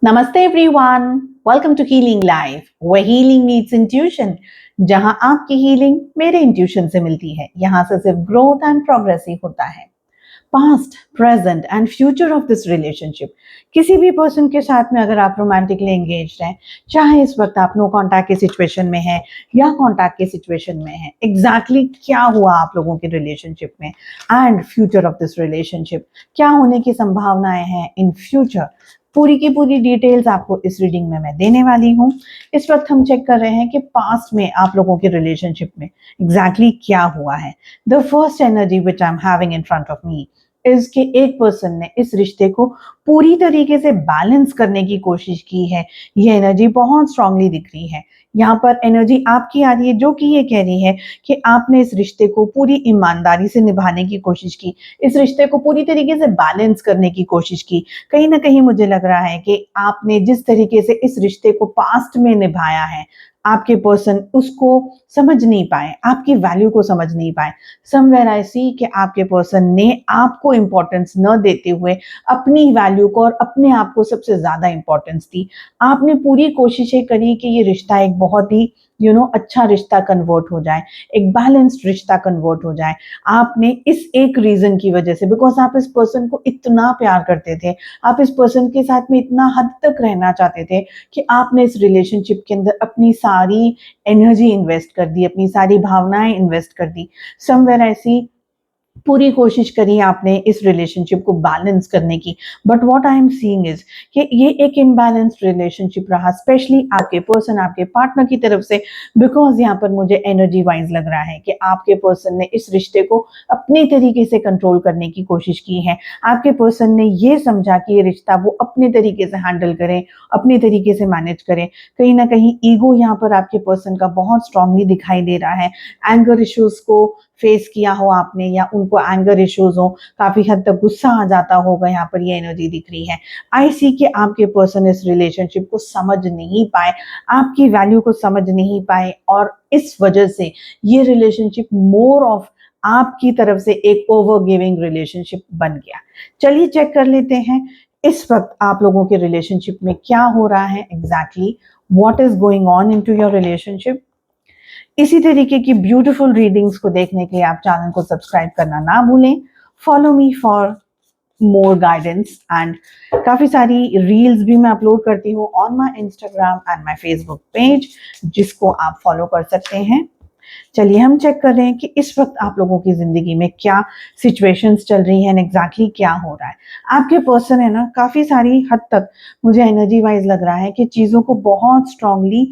नमस्ते everyone, welcome to healing life where healing meets intuition। जहां आपकी हीलिंग मेरे इंट्यूशन से मिलती है। यहां से सिर्फ ग्रोथ एंड प्रोग्रेस ही होता है। Past, present and future of this relationship, किसी भी पर्सन के साथ में अगर आप रोमांटिकली एंगेज्ड हैं, चाहे इस वक्त आप नो कॉन्टैक्ट की सिचुएशन में हैं या कॉन्टैक्ट की सिचुएशन में हैं, एग्जैक्टली क्या हुआ आप लोगों के रिलेशनशिप में and future of this relationship, क्या होने की संभावनाएं हैं इन फ्यूचर, पूरी की पूरी डिटेल्स आपको इस रीडिंग में मैं देने वाली हूँ। इस वक्त हम चेक कर रहे हैं कि पास्ट में आप लोगों के रिलेशनशिप में एग्जैक्टली क्या हुआ है। The first energy which I am having in front of me is कि एक पर्सन ने इस रिश्ते को पूरी तरीके से बैलेंस करने की कोशिश की है। ये एनर्जी बहुत स्ट्रांगली दिख रही है। यहाँ पर एनर्जी आपकी आ रही है जो कि ये कह रही है कि आपने इस रिश्ते को पूरी ईमानदारी से निभाने की कोशिश की, इस रिश्ते को पूरी तरीके से बैलेंस करने की कोशिश की। कहीं ना कहीं मुझे लग रहा है कि आपने जिस तरीके से इस रिश्ते को पास्ट में निभाया है, आपके पर्सन उसको समझ नहीं पाए, आपकी वैल्यू को समझ नहीं पाए। समवेयर आई सी कि आपके पर्सन ने आपको इंपॉर्टेंस न देते हुए अपनी वैल्यू को और अपने आप को सबसे ज्यादा इंपॉर्टेंस दी। आपने पूरी कोशिशें करी कि ये रिश्ता एक बहुत ही अच्छा रिश्ता कन्वर्ट हो जाए, एक बैलेंस्ड रिश्ता कन्वर्ट हो जाए। आपने इस एक रीजन की वजह से, बिकॉज आप इस पर्सन को इतना प्यार करते थे, आप इस पर्सन के साथ में इतना हद तक रहना चाहते थे कि आपने इस रिलेशनशिप के अंदर अपनी सारी एनर्जी इन्वेस्ट कर दी, अपनी सारी भावनाएं इन्वेस्ट कर दी। समवेयर ऐसी पूरी कोशिश करी आपने इस रिलेशनशिप को बैलेंस करने की। But what I am seeing is कि ये एक इम्बैलेंस्ड रिलेशनशिप रहा, स्पेशली आपके पर्सन, आपके पार्टनर की तरफ से। बिकॉज यहाँ पर मुझे एनर्जी वाइज लग रहा है कि आपके पर्सन ने इस रिश्ते को अपने तरीके से कंट्रोल करने की कोशिश की है। आपके पर्सन ने ये समझा कि ये रिश्ता वो अपने तरीके से हैंडल करें, अपने तरीके से मैनेज करें। कहीं ना कहीं ईगो यहाँ पर आपके पर्सन का बहुत स्ट्रांगली दिखाई दे रहा है। एंगर इश्यूज को फेस किया हो आपने, या उनको एंगर इश्यूज हो, काफी हद तक गुस्सा आ जाता होगा, यहाँ पर ये एनर्जी दिख रही है। आई सी कि आपके पर्सन इस रिलेशनशिप को समझ नहीं पाए, आपकी वैल्यू को समझ नहीं पाए, और इस वजह से ये रिलेशनशिप मोर ऑफ आपकी तरफ से एक ओवर गिविंग रिलेशनशिप बन गया। चलिए चेक कर लेते हैं इस वक्त आप लोगों के रिलेशनशिप में क्या हो रहा है, exactly what is going on into your relationship. इसी तरीके की ब्यूटीफुल रीडिंग्स को देखने के लिए आप चैनल को सब्सक्राइब करना ना भूलें। Follow me for more guidance and काफी सारी रील्स भी मैं अपलोड करती हूँ on my Instagram and my Facebook page, जिसको आप फॉलो कर सकते हैं। चलिए हम चेक कर रहे हैं कि इस वक्त आप लोगों की जिंदगी में क्या सिचुएशंस चल रही हैं, एग्जैक्टली क्या हो रहा है। आपके पर्सन है ना, काफी सारी हद तक मुझे एनर्जी वाइज लग रहा है कि चीजों को बहुत स्ट्रांगली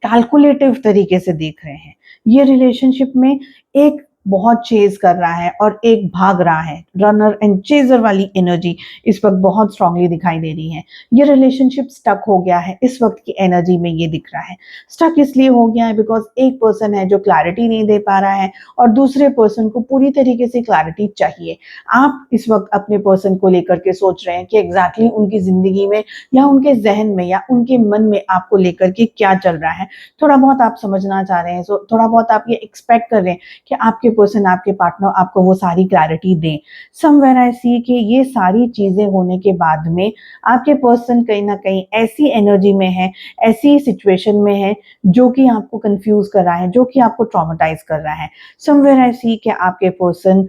कैलकुलेटिव तरीके से देख रहे हैं। ये रिलेशनशिप में एक बहुत चेज कर रहा है और एक भाग रहा है। रनर एंड चेजर वाली एनर्जी इस वक्त बहुत स्ट्रांगली दिखाई दे रही है। ये रिलेशनशिप स्टक हो गया है, इस वक्त की एनर्जी में ये दिख रहा है। स्टक इसलिए हो गया है बिकॉज एक पर्सन है जो क्लैरिटी नहीं दे पा रहा है और दूसरे पर्सन को पूरी तरीके से क्लैरिटी चाहिए। आप इस वक्त अपने पर्सन को लेकर के सोच रहे हैं कि एग्जैक्टली उनकी जिंदगी में या उनके जहन में या उनके मन में आपको लेकर के क्या चल रहा है, थोड़ा बहुत आप समझना चाह रहे हैं। सो थोड़ा बहुत आप ये एक्सपेक्ट कर रहे हैं कि आपके पर्सन, आपके पार्टनर आपको वो सारी क्लैरिटी दें। समवेयर आई सी कि ये सारी चीजें होने के बाद में आपके पर्सन कहीं ना कहीं ऐसी एनर्जी में है, ऐसी सिचुएशन में है जो कि आपको कंफ्यूज कर रहा है, जो कि आपको ट्रॉमेटाइज कर रहा है। समवेयर आई सी कि आपके पर्सन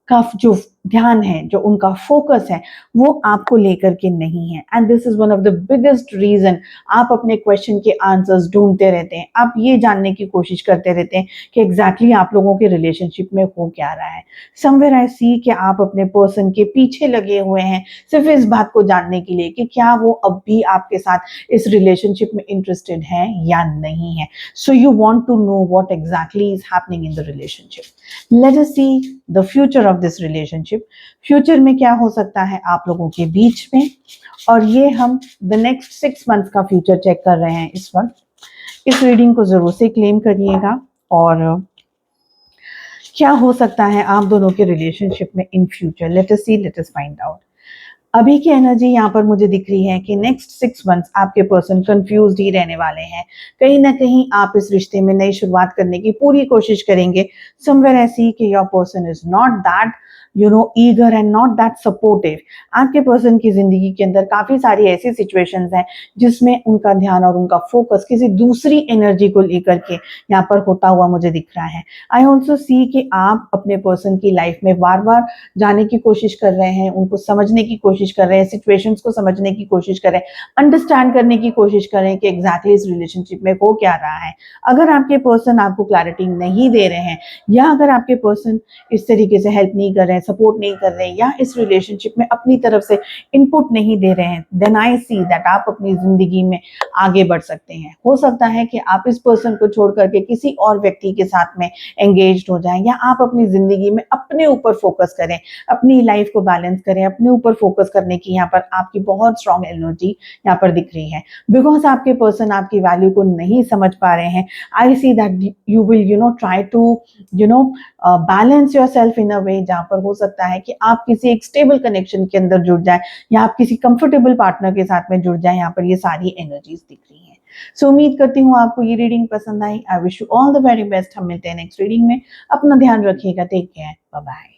का जो ध्यान है, जो उनका फोकस है, वो आपको लेकर के नहीं है। And this is one of the biggest reason आप अपने क्वेश्चन के आंसर्स ढूंढते रहते हैं। आप ये जानने की कोशिश करते रहते हैं कि एग्जैक्टली आप लोगों के रिलेशनशिप में हो क्या रहा है। समवेयर आई सी कि आप अपने पर्सन के पीछे लगे हुए हैं सिर्फ इस बात को जानने के लिए कि क्या वो अब भी आपके साथ इस रिलेशनशिप में इंटरेस्टेड है या नहीं है। So you want to know what exactly is happening in the relationship. Let us see the future of this relationship. Future में क्या हो सकता है आप लोगों के बीच में, और ये हम द नेक्स्ट 6 मंथ्स का फ्यूचर चेक कर रहे हैं इस वक्त। इस रीडिंग को जरूर से क्लेम करिएगा। और क्या हो सकता है आप दोनों के रिलेशनशिप में in future, let us see, let us find out. अभी की एनर्जी यहाँ पर मुझे दिख रही है कि नेक्स्ट 6 मंथ्स आपके पर्सन कंफ्यूज ही रहने वाले हैं। कहीं ना कहीं आप इस रिश्ते में नई शुरुआत करने की पूरी कोशिश करेंगे। समवेयर ऐसी कि your person is not that eager and not that supportive. आपके पर्सन की जिंदगी के अंदर काफी सारी ऐसी सिचुएशंस हैं जिसमें उनका ध्यान और उनका फोकस किसी दूसरी एनर्जी को लेकर के यहाँ पर होता हुआ मुझे दिख रहा है। आई ऑल्सो सी कि आप अपने पर्सन की लाइफ में बार बार जाने की कोशिश कर रहे हैं, उनको समझने की कोशिश कर रहे हैं, सिचुएशंस को समझने की कोशिश कर रहे हैं, अंडरस्टैंड करने की कोशिश कर रहे हैं कि एग्जैक्टली इस रिलेशनशिप में हो क्या रहा है। अगर आपके पर्सन आपको क्लैरिटी नहीं दे रहे हैं, या अगर आपके पर्सन इस तरीके से हेल्प नहीं कर रहे हैं, सपोर्ट नहीं कर रहे हैं, या इस रिलेशनशिप में अपनी तरफ से इनपुट नहीं दे रहे हैं, देन आई सी दैट आप अपनी जिंदगी में आगे बढ़ सकते हैं। हो सकता है कि आप इस पर्सन को छोड़ करके किसी और व्यक्ति के साथ में एंगेज्ड हो जाएं, या आप अपनी जिंदगी में अपने ऊपर फोकस करें, अपनी लाइफ को बैलेंस करें, अपने ऊपर फोकस करने की यहाँ पर आपकी बहुत स्ट्रांग एनर्जी यहाँ पर दिख रही है। बिकॉज आपके पर्सन आपकी वैल्यू को नहीं समझ पा रहे हैं, I see that you will try to balance your self in a way जहाँ पर हो सकता है कि आप किसी एक स्टेबल कनेक्शन के अंदर जुड़ जाए, या आप किसी कंफर्टेबल पार्टनर के साथ में जुड़ जाए। यहाँ पर ये सारी एनर्जीज दिख रही है। सो उम्मीद करती हूँ आपको ये रीडिंग पसंद आई। I wish you all the very best. हम मिलते हैं नेक्स्ट रीडिंग में। अपना ध्यान रखिएगा। Take care. Bye bye.